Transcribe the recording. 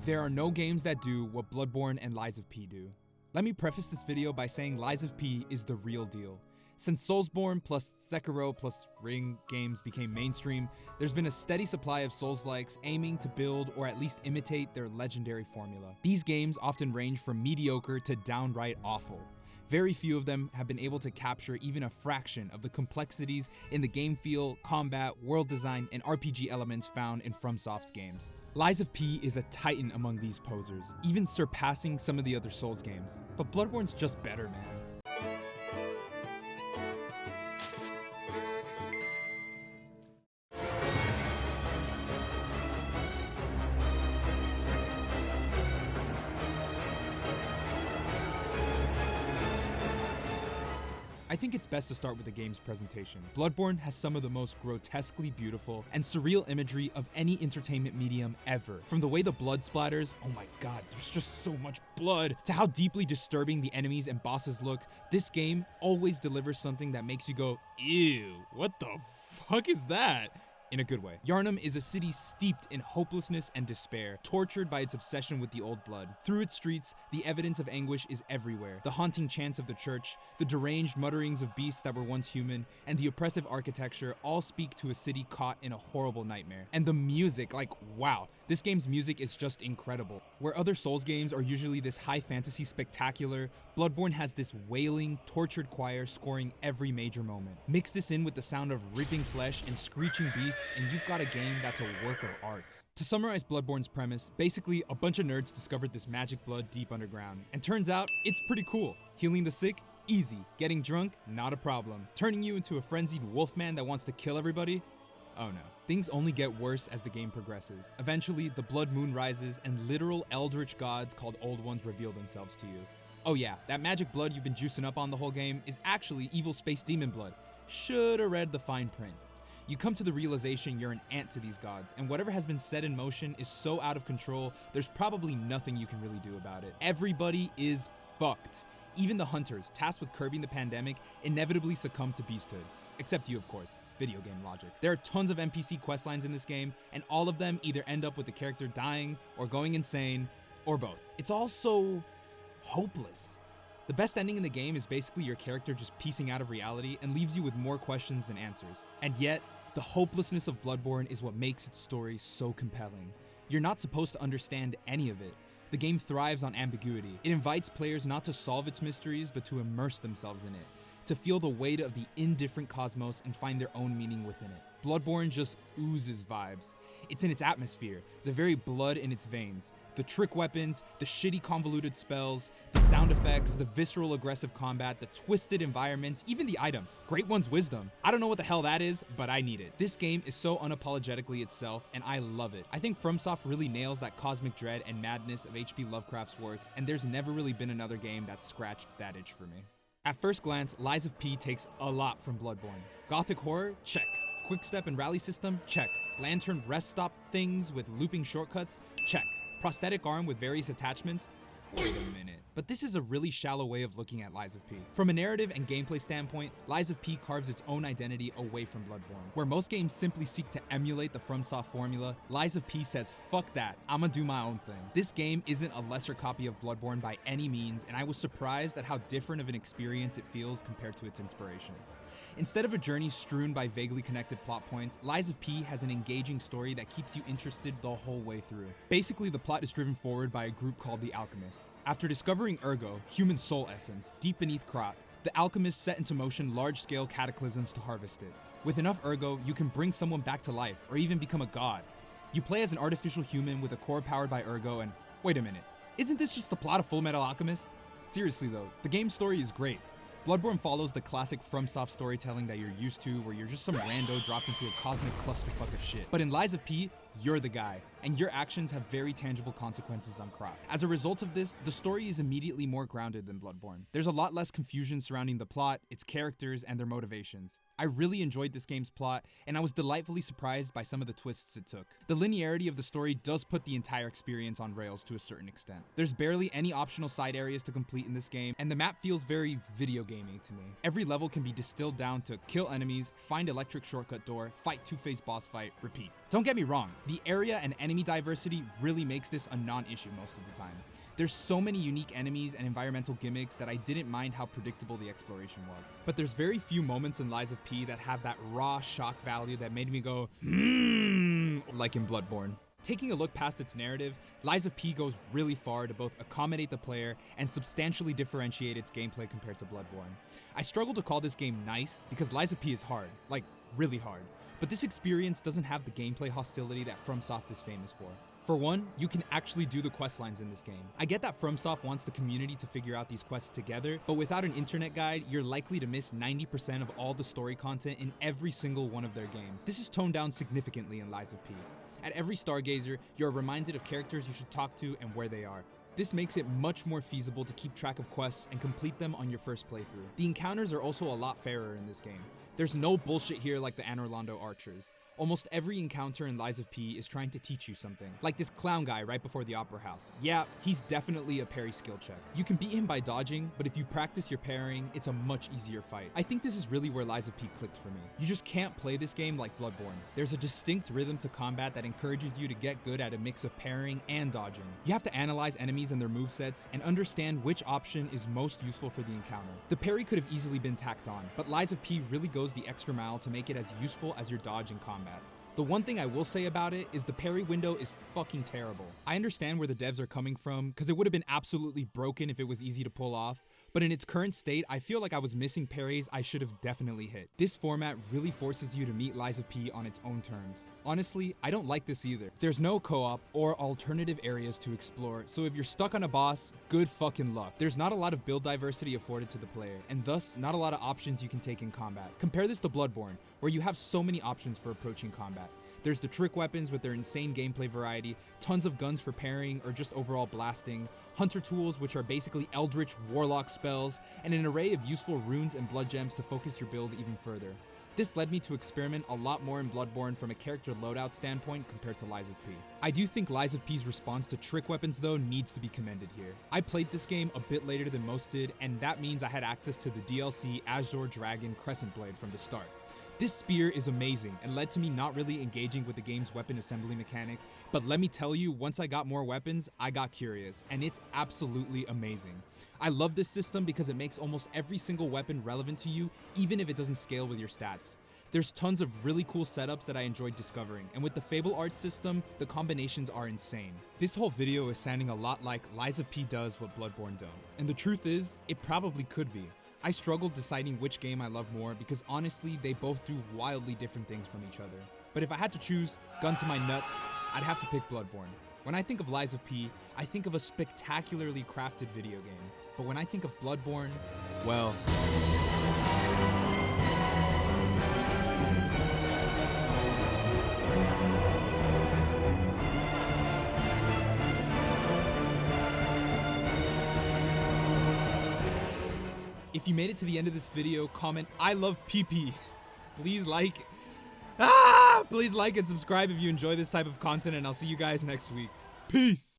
There are no games that do what Bloodborne and Lies of P do. Let me preface this video by saying Lies of P is the real deal. Since Soulsborne plus Sekiro plus Ring games became mainstream, there's been a steady supply of Souls-likes aiming to build or at least imitate their legendary formula. These games often range from mediocre to downright awful. Very few of them have been able to capture even a fraction of the complexities in the game feel, combat, world design, and RPG elements found in FromSoft's games. Lies of P is a titan among these posers, even surpassing some of the other Souls games. But Bloodborne's just better, man. I think it's best to start with the game's presentation. Bloodborne has some of the most grotesquely beautiful and surreal imagery of any entertainment medium ever. From the way the blood splatters, oh my god, there's just so much blood, to how deeply disturbing the enemies and bosses look, this game always delivers something that makes you go, ew, what the fuck is that? In a good way. Yharnam is a city steeped in hopelessness and despair, tortured by its obsession with the old blood. Through its streets, the evidence of anguish is everywhere. The haunting chants of the church, the deranged mutterings of beasts that were once human, and the oppressive architecture all speak to a city caught in a horrible nightmare. And the music, like, wow, this game's music is just incredible. Where other Souls games are usually this high fantasy spectacular, Bloodborne has this wailing, tortured choir scoring every major moment. Mix this in with the sound of ripping flesh and screeching beasts, and you've got a game that's a work of art. To summarize Bloodborne's premise, basically a bunch of nerds discovered this magic blood deep underground, and turns out it's pretty cool. Healing the sick? Easy. Getting drunk? Not a problem. Turning you into a frenzied wolfman that wants to kill everybody? Oh no. Things only get worse as the game progresses. Eventually, the blood moon rises and literal eldritch gods called Old Ones reveal themselves to you. Oh yeah, that magic blood you've been juicing up on the whole game is actually evil space demon blood. Should've read the fine print. You come to the realization you're an ant to these gods, and whatever has been set in motion is so out of control, there's probably nothing you can really do about it. Everybody is fucked. Even the hunters, tasked with curbing the pandemic, inevitably succumb to beasthood. Except you, of course. Video game logic. There are tons of NPC questlines in this game, and all of them either end up with the character dying, or going insane, or both. It's all so hopeless. The best ending in the game is basically your character just piecing out of reality and leaves you with more questions than answers. And yet, the hopelessness of Bloodborne is what makes its story so compelling. You're not supposed to understand any of it. The game thrives on ambiguity. It invites players not to solve its mysteries, but to immerse themselves in it, to feel the weight of the indifferent cosmos and find their own meaning within it. Bloodborne just oozes vibes. It's in its atmosphere, the very blood in its veins. The trick weapons, the shitty convoluted spells, the sound effects, the visceral aggressive combat, the twisted environments, even the items. Great One's wisdom. I don't know what the hell that is, but I need it. This game is so unapologetically itself, and I love it. I think FromSoft really nails that cosmic dread and madness of H.P. Lovecraft's work, and there's never really been another game that scratched that itch for me. At first glance, Lies of P takes a lot from Bloodborne. Gothic horror? Check. Quick step and rally system? Check. Lantern rest stop things with looping shortcuts? Check. Prosthetic arm with various attachments? Wait a minute. But this is a really shallow way of looking at Lies of P. From a narrative and gameplay standpoint, Lies of P carves its own identity away from Bloodborne. Where most games simply seek to emulate the FromSoft formula, Lies of P says, fuck that, I'ma do my own thing. This game isn't a lesser copy of Bloodborne by any means, and I was surprised at how different of an experience it feels compared to its inspiration. Instead of a journey strewn by vaguely connected plot points, Lies of P has an engaging story that keeps you interested the whole way through. Basically, the plot is driven forward by a group called the Alchemists. After discovering Ergo, human soul essence, deep beneath Krat, the Alchemists set into motion large-scale cataclysms to harvest it. With enough Ergo, you can bring someone back to life, or even become a god. You play as an artificial human with a core powered by Ergo, and wait a minute, isn't this just the plot of Fullmetal Alchemist? Seriously though, the game's story is great. Bloodborne follows the classic FromSoft storytelling that you're used to, where you're just some rando dropped into a cosmic clusterfuck of shit. But in Lies of P, you're the guy, and your actions have very tangible consequences on Krat. As a result of this, the story is immediately more grounded than Bloodborne. There's a lot less confusion surrounding the plot, its characters, and their motivations. I really enjoyed this game's plot, and I was delightfully surprised by some of the twists it took. The linearity of the story does put the entire experience on rails to a certain extent. There's barely any optional side areas to complete in this game, and the map feels very video gamey to me. Every level can be distilled down to kill enemies, find electric shortcut door, fight two-phase boss fight, repeat. Don't get me wrong, the area and enemy diversity really makes this a non-issue most of the time. There's so many unique enemies and environmental gimmicks that I didn't mind how predictable the exploration was. But there's very few moments in Lies of P that have that raw shock value that made me go, like in Bloodborne. Taking a look past its narrative, Lies of P goes really far to both accommodate the player and substantially differentiate its gameplay compared to Bloodborne. I struggle to call this game nice because Lies of P is hard, like really hard. But this experience doesn't have the gameplay hostility that FromSoft is famous for. For one, you can actually do the quest lines in this game. I get that FromSoft wants the community to figure out these quests together, but without an internet guide, you're likely to miss 90% of all the story content in every single one of their games. This is toned down significantly in Lies of P. At every Stargazer, you're reminded of characters you should talk to and where they are. This makes it much more feasible to keep track of quests and complete them on your first playthrough. The encounters are also a lot fairer in this game. There's no bullshit here like the Anor Londo archers. Almost every encounter in Lies of P is trying to teach you something. Like this clown guy right before the opera house. Yeah, he's definitely a parry skill check. You can beat him by dodging, but if you practice your parrying, it's a much easier fight. I think this is really where Lies of P clicked for me. You just can't play this game like Bloodborne. There's a distinct rhythm to combat that encourages you to get good at a mix of parrying and dodging. You have to analyze enemies and their movesets and understand which option is most useful for the encounter. The parry could have easily been tacked on, but Lies of P really goes the extra mile to make it as useful as your dodge in combat. The one thing I will say about it is the parry window is fucking terrible. I understand where the devs are coming from, because it would have been absolutely broken if it was easy to pull off, but in its current state, I feel like I was missing parries I should have definitely hit. This format really forces you to meet Lies of P on its own terms. Honestly, I don't like this either. There's no co-op or alternative areas to explore, so if you're stuck on a boss, good fucking luck. There's not a lot of build diversity afforded to the player, and thus not a lot of options you can take in combat. Compare this to Bloodborne, where you have so many options for approaching combat. There's the trick weapons with their insane gameplay variety, tons of guns for parrying or just overall blasting, hunter tools which are basically eldritch warlock spells, and an array of useful runes and blood gems to focus your build even further. This led me to experiment a lot more in Bloodborne from a character loadout standpoint compared to Lies of P. I do think Lies of P's response to trick weapons though needs to be commended here. I played this game a bit later than most did, and that means I had access to the DLC Azure Dragon Crescent Blade from the start. This spear is amazing and led to me not really engaging with the game's weapon assembly mechanic, but let me tell you, once I got more weapons, I got curious, and it's absolutely amazing. I love this system because it makes almost every single weapon relevant to you, even if it doesn't scale with your stats. There's tons of really cool setups that I enjoyed discovering, and with the Fable art system, the combinations are insane. This whole video is sounding a lot like Lies of P does what Bloodborne don't, and the truth is, it probably could be. I struggled deciding which game I love more because honestly, they both do wildly different things from each other. But if I had to choose, gun to my nuts, I'd have to pick Bloodborne. When I think of Lies of P, I think of a spectacularly crafted video game. But when I think of Bloodborne, well... If you made it to the end of this video, comment, I love PP. Please like and subscribe if you enjoy this type of content, and I'll see you guys next week. Peace.